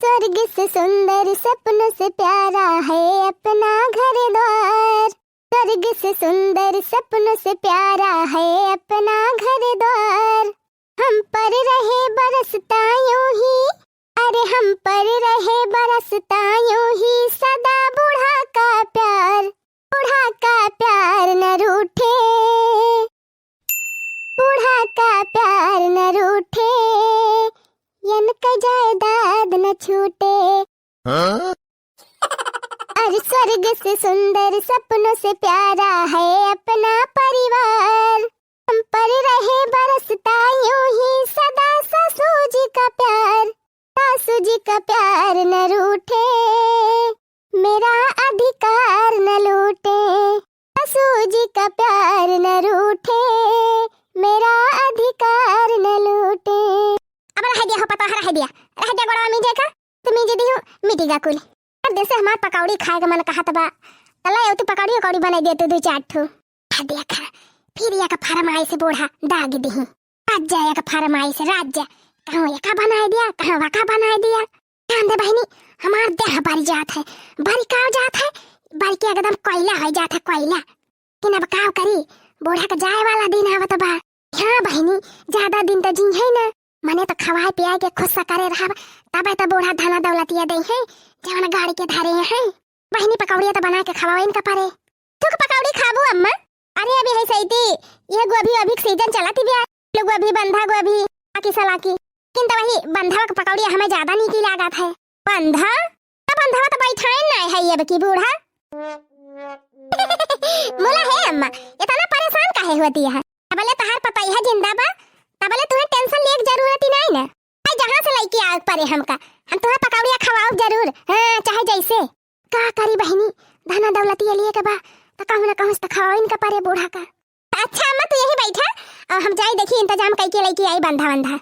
स्वर्ग से सुंदर सपनों से प्यारा है अपना घर द्वार। स्वर्ग से सुंदर सपनों से प्यारा है अपना घर द्वार। हम पर रहे बरसता यूं ही, अरे हम पर रहे बरसता यूं ही सदा बूढ़ा का प्यार। बूढ़ा का प्यार न रूठे, बूढ़ा का प्यार न रूठे, यन का जायदाद न छूटे। और स्वर्ग से सुंदर सपनों से प्यारा है अपना परिवार। हम पर रहे बरसता यूं ही सदा सासू जी का प्यार। सासू जी का प्यार न रूठे, मेरा अधिकार न लूटे। सासू जी का प्यार न रूठे, मेरा अधिकार न लूटे। अब रह दिया हो पता रह दिया गोड़ा मीठे का तुम जे दियो मिटेगा कुल। अब देसे हमार पकौड़ी खाएगा मन कहा तबा तला तू पकौड़ी कौड़ी बनाई दे तू दो चार ठो खा दिया खा। फिर या का फरमाई से बूढ़ा दाग दी आज जाया का फरमाई से राज कहाँ या का बनाई दिया कहाँ वका बनाई दिया। ध्यान दे बहनी हमार देह बारी जात है, बारी काव जात है, बारी के एकदम कोयला हो जात है कोयला। कि अब काव करी बूढ़ा का जाए वाला दिन आवत बा। हाँ बहनी ज्यादा दिन तो जी है ना, मने तो खवाए पियाए के खुश करे रहा तबे तो बूढ़ा धना दौलतिया दे है जवन गाड़ी के धारे हैं। बहनी पकौड़िया तो बना के खवावे इनका परे। तू के पकौड़ी खाबू अम्मा? अरे अभी है सही थी ये गोभी अभी सीजन चलाती भी लोग अभी बंधा गोभी आकी सलाकी किंतु वही बंधा का पकौड़िया हमें ज्यादा नहीं लागत है। बंधा तो बैठाए ना है ये की बूढ़ा मोला है अम्मा इतना परेशान काहे होती है? तबले तहार पता है जिंदा बा तबले तुम्हें टेंशन ले जरूरत ही नहीं ना। भाई जहाँ से लेके आग परे हमका हम तुम्हें पकौड़िया खवाओ जरूर। हाँ चाहे जैसे का करी बहनी धना दौलती लिए के बा तो कहूँ ना कहूँ तो खवाओ इनका परे बूढ़ा का। अच्छा अम्मा तू यही बैठा और हम जाए देखिए इंतजाम करके लेके आई बंधा बंधा।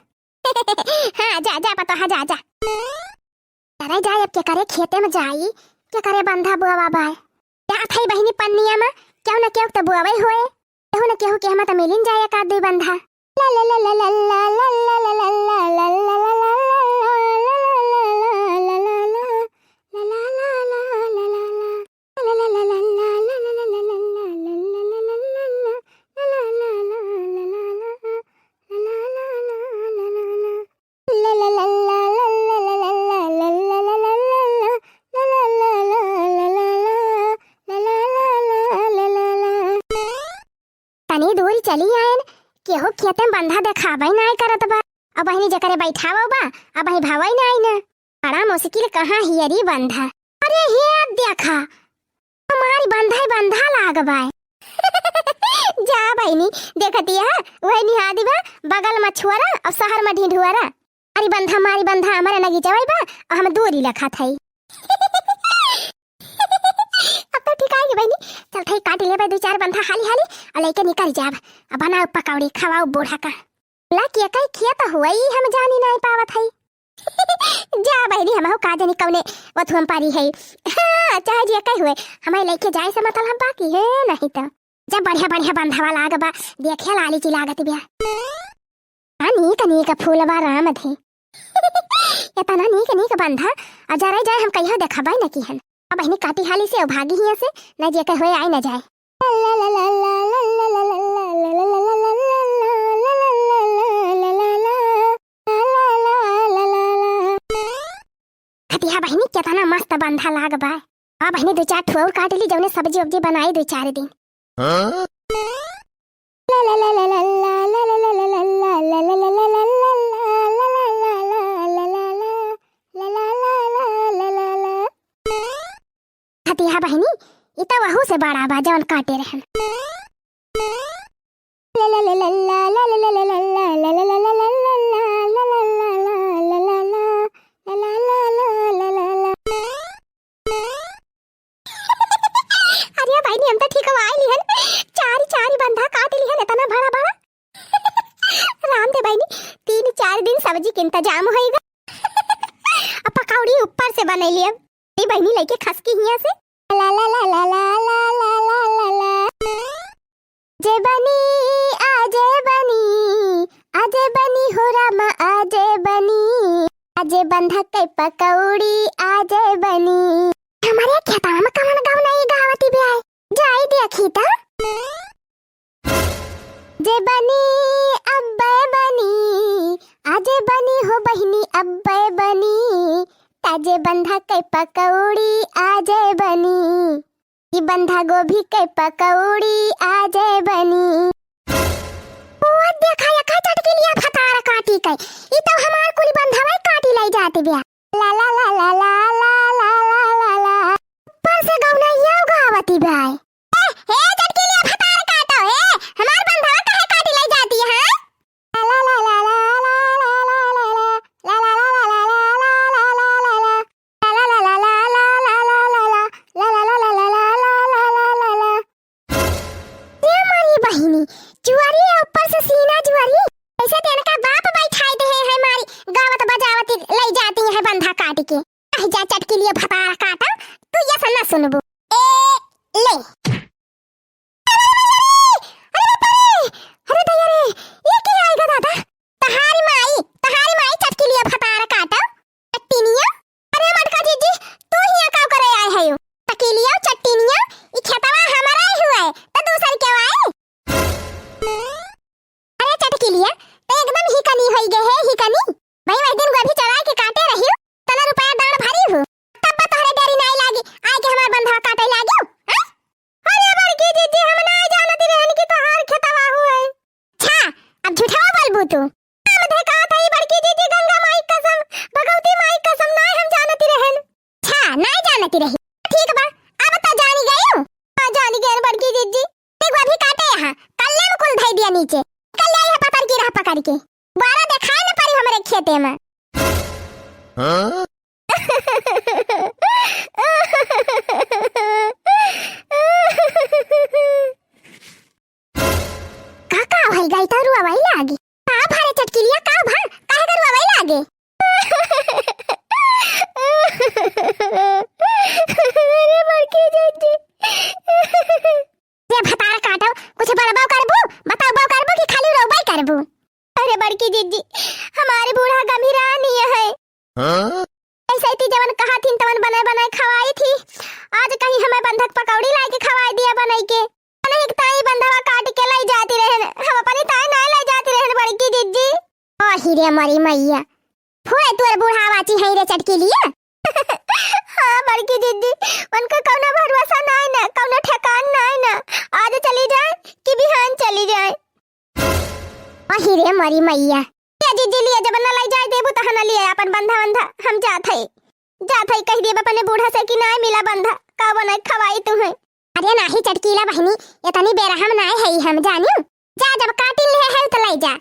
हाँ जा जा पता है जा जा अरे जाए अब क्या करे खेते में जाई क्या करे बंधा बुआ बाबा क्या थई बहनी पन्निया में क्यों ना क्यों तो बुआ भाई होए केहू ना केहू के हम तो मिलिन जाए का दे बंधा। ला ला ला ला ला ला ला ला ला ला ला ला ला दूरी चली आयन केहू खेते में बंधा देखावे ना करत बा। अब बहनी जकरे बैठावो बा अब बही भावई ना आई ना बड़ा मुश्किल कहाँ हियरी बंधा। अरे हे देखा हमारी बंधा लाग बा। जा बहनी देखती है वही निहादी बा बगल में छुआरा और शहर में ढिंढुआरा। अरे बंधा हमारी बंधा हमारे नगी जवाई बा और हम दूरी लखा थई। अब तो ठीक है बहनी चल थई काट ले दो चार बंधा हाली हाली और लेके निकल जाब अब बनाओ पकौड़ी खवाओ बूढ़ा का। ला किया कई किया तो हुआ ही हम जानी नहीं पावत है। जा बहनी हम हो का जानी कौने वो तुम पारी है। हाँ चाहे जे कई हुए हमें लेके जाए से मतलब बाकी है नहीं तो जब बढ़िया बढ़िया बंधावा लाग बा देखिए लाली की लागत बिया नीक फूलवा राम थे। इतना नीक बंधा और जरा जाए हम कहियो देखबाई न की हन। अब बहनी काटी हाली से भागी हिया से न जे कह होए आए न जाए। हतिया बहनी कितना मस्त बंधा लाग बा। आ बहनी दो चार ठोर काट ली जौने सब्जी उब्जी बनाई दो चार दिन। हतिया बहनी इतना वहू से बड़ा बा जौन काटे रहन। अरे बहनी हम तो ठीक आई लिहन चारी बंधा काट लिहन इतना बड़ा बड़ा। राम दे बहनी 3-4 दिन सब्जी के इंतजाम होएगा। अब पकौड़ी ऊपर से बने लिए बहनी लेके खसकी हिया से ला ला ला ला ला ला ला ला ला जे बनी आजे बनी हो रामा आजे बनी ताजे बंधा के पकौड़ी आज बनी। हमारे खेता में कवन गाँव नहीं गावती भी आए जाई देखी ता जे बनी अब्बे बनी आज बनी हो बहिनी अब्बे बनी ताजे बंधा के पकौड़ी आज बनी ई बंधा गोभी के पकौड़ी आज बनी। वो देखा या का चटकी लिया फतार काटी के ई तो हमार कुली बंधावा काटी लाई जाते बिया ला ला ला ला ला ला ला ला ला ला पर से गाउना या गावती भाई ए हे चटकी लिया फतार काटो ए हमार बंधावा काहे काटी लाई जाती है ला ला ला ला ला ला ला ला ला ला ला ला जुआरी है ऊपर से सीना जुआरी ऐसे तेन का बाप बैठाई दे है हमारी गावत बजावती ले जाती है बंधा काट के कह जा चटकी लिए फतारा काटा तू ये सन्ना सुनबो ए ले अरे दया रे ये क्या आएगा दादा तहारी माई चटकी लिए फतारा काटा चट्टीनिया अरे मटका जीजी तू ही का करे आए है यो चटकी लिया चट्टीनिया ई खेतवा हमारा ही हुआ है तो दूसर क्यों आए अरे चटकी लिया तो एकदम ही कनी होई गए है ही कनी भाई वह दिन गोभी चढ़ा के काटे रही हूं तना रुपया दान भरी हूं तब तोहरे देरी नहीं लागी आए के हमार बंधा काटे लागी अरे बड़की दीदी हम ना जानती रहन की तोहार खेतवा हुए छा अब झूठा बोलबू तू हम देखा था ई बड़की दीदी गंगा माई कसम भगवती माई कसम ना हम जानती रहन छा नहीं जानती रही ठीक बा अब तो जानी गई हूं हां जानी गई बड़की दीदी एक गोभी काटे यहां कल्ले में कुल भाई दिया नीचे कल्ले यहां पकड़ के रह पकड़ के बारा दिखाए न पड़ी हमरे खेते में हां काका भाई गई तो रुआ भाई लागे का भारे चटकी लिया का भा काहे का रुआ भाई लागे अरे बड़की दीदी ये भतार काटो कुछ बड़बाव करबू बताओ बाव करबू कि खाली रोबाई करबू अरे बड़की दीदी हमारे बूढ़ा गंभीरा नहीं है हां ऐसे ही जवन कहा थी तवन बनाए खवाई थी आज कहीं हमें बंधक पकौड़ी ला के खवाई दिया बनाई के नहीं ताई बंधवा काट के लाई जाती रहे हम अपनी ताई ना लाई जाती रहे बड़की दीदी ओ हीरे मरी मैया होए तोर बूढ़ा वाची है रे चटकी लिया हां बड़की दीदी उनका कौनो भरोसा नहीं ना कौनो ठिकान नहीं ना आज चली जाए कि बिहान चली जाए ओ हीरे मरी मैया ये दीदी लिए जब ना लाई जाए देबू तहना लिए अपन बंधा हम जात है कह देब अपने बूढ़ा से कि नहीं मिला बंधा का बनाई खवाई तुम्हें अरे नाही चटकीला बहनी ये तनी बेरहम नहीं है हम जानियो जा जब काटिल है तो लाई जा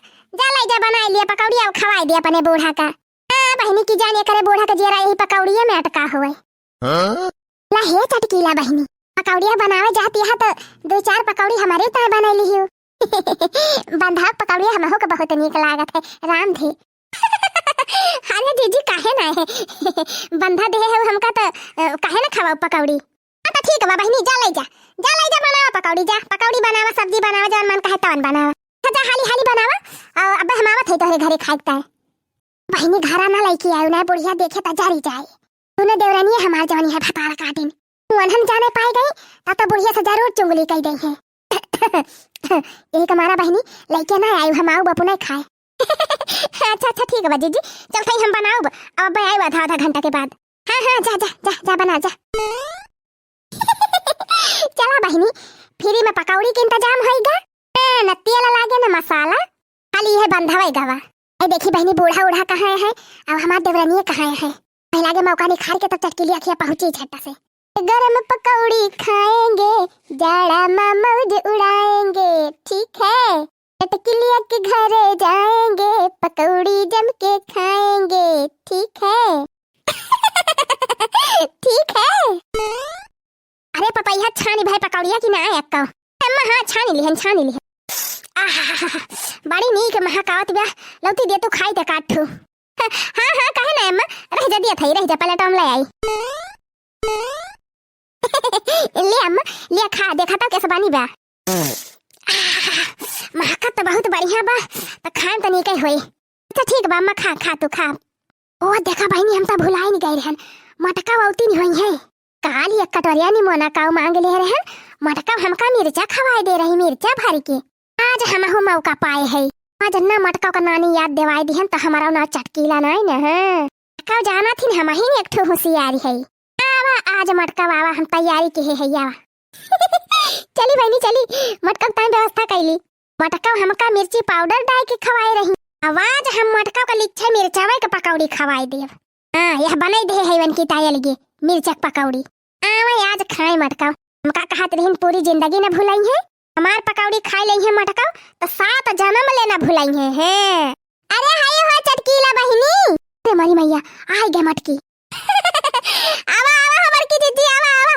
बनाई लिए पकौड़ी अब खवाई दे अपने बूढ़ा का हां बहनी की जाने करे बूढ़ा का जेरा यही पकौड़िया में अटका हुए हां ला हे चटकीला बहनी पकौड़िया बनावे जाती है तो दो चार पकौड़ी हमारे ताय बना ली हो बंधा पकौड़िया हमहु के बहुत नीक लागत है राम थे अरे जीजी काहे ना है बंधा दे है हमका तो काहे ना खवाओ पकौड़ी तो ठीक बा बहनी जा लाई जा बनावा पकौड़ी बनावा सब्जी बनावा जवन मन कहे तवन बनावा जा हाली बनावा और अब हमावत है तोहरे घरे खाइता है बहनी घरा ना लाई के आयो ना बुढ़िया देखे त जारी जाए तूने देवरानी हमार जवानी है भतार काटिन हम जाने पाए गई तब तो बुढ़िया से जरूर चुंगली कह गई है एक हमारा बहनी लइके ना आयो हम आऊ बपू नहीं खाए अच्छा ठीक है जीजी चल थई हम बनाऊ अब आए आधा घंटा के बाद हां जा बना जा चला बहनी फ्री में पकौड़ी के इंतजाम होएगा न तेल लागे न मसाला खाली है बंधावे गवा ए देखी बहनी बूढ़ा कहाँ है अब हमार देवरानी कहाँ है पहला के मौका निखार के तब चटकी लिया खिया पहुंची झट्टा से गरम पकौड़ी खाएंगे जाड़ा में मौज उड़ाएंगे ठीक है चटकी लिया के घरे जाएंगे पकौड़ी जम के खाएंगे ठीक है ठीक है अरे पपैया छानी भाई पकौड़िया की ना अक्का अम्मा हां छानी लिहन बड़ी नीक महाकावत बा लौती दे तू खाई दे काट थू हां कहे ना अम्मा रह जा दिया थई रह जा पहले टम ले आई ले अम्मा ले खा देखा तो कैसे बानी बा महका तो बहुत बढ़िया बा तो खान तो नहीं कहीं होई अच्छा ठीक बा अम्मा खा तू खा ओ देखा बहनी हम तो भुलाई नहीं गए रहन मटका वाउती नहीं हुई है काली एक कटोरिया नहीं मोना काऊ मांग ले रहन मटका हमका मिर्चा खवाए दे रही मिर्चा भर के आज हम हो मौका पाए है आज ना मटका का नानी याद दिवाई दी तो हमारा ना चटकीला नहीं न मटका जाना थी हम ही एक ठो होशियारी है आवा आज मटका बाबा हम तैयारी के है आवा चली बहनी चली मटका टाइम व्यवस्था कैली मटका हमका मिर्ची पाउडर डाल के खवाए रही आवाज हम मटका का लिच्छे मिर्चावे के पकौड़ी खवाए देव हां यह बनाई दे है वन की तायल गे मिर्चक पकौड़ी आवा आज खाए मटका हमका कहत रहिन पूरी जिंदगी न भुलाई है हमार पकौड़ी खाई लई है मटका तो 7 जन्म लेना भुलाई है अरे हाय हो चटकीला बहिनी अरे मरी मैया आई गए मटकी आवा आवा हमर की दीदी आवा आवा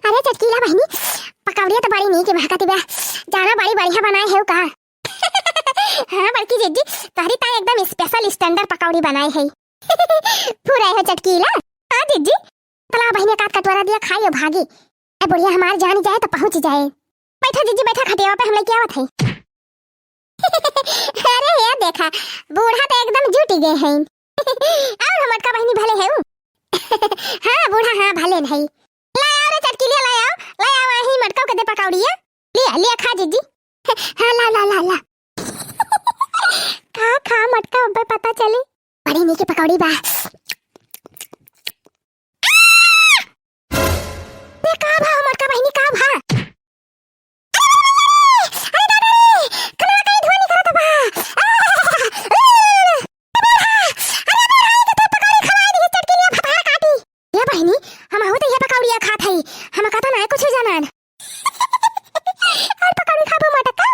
अरे चटकीला बहिनी पकौड़िया तो बड़ी नहीं के महकती बा जाना बड़ी बढ़िया बनाए है का हां बड़की जीजी तारी ता एकदम स्पेशल स्टैंडर्ड पकौड़ी बनाई है पूरा है चटकीला हां जीजी तला बहिनी काट कटोरा दिया खाइयो भागी ए बुढ़िया हमार जान जाए तो पहुंच जाए बैठो जीजी बैठा खटिया पे हमले क्या बात है अरे ये देखा बूढ़ा तो एकदम जुट गए हैं और हमर का बहिनी भले है हां बूढ़ा हां भले नहीं ले आओ रे चटकीला ले आओ ही मटका के दे पकौड़िया ले ले खा जीजी हां ला ला ला ला खा मटका अब पता चले बड़ी नी की पकौड़ी बा ये का भा मटका बहिनी का भा अरे दादा रे कलवा कहीं धोनी करत बा अरे भाई के तो पकौड़ी खवा दी चटकीलिया फटा काटी ये बहिनी हम हो तो ये पकौड़िया खात हई हम का तो ना कुछ जानन और पकौड़ी खाबो मटका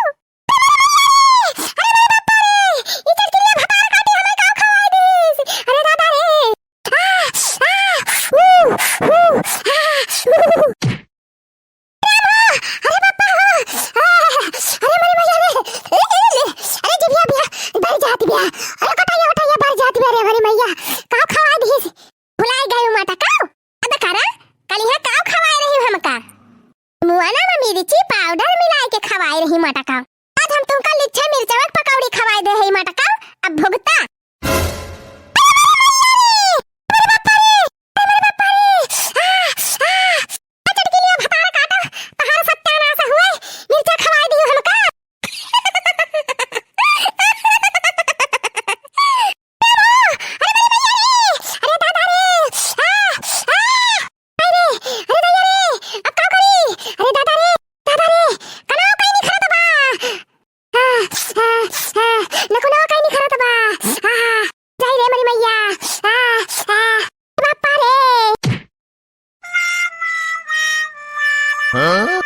मिर्ची पाउडर मिला के खवाए रही मटका आज हम तुमका लिच्छे मिर्चवक पकौड़ी खवाए दे है मटका अब भुगता Huh?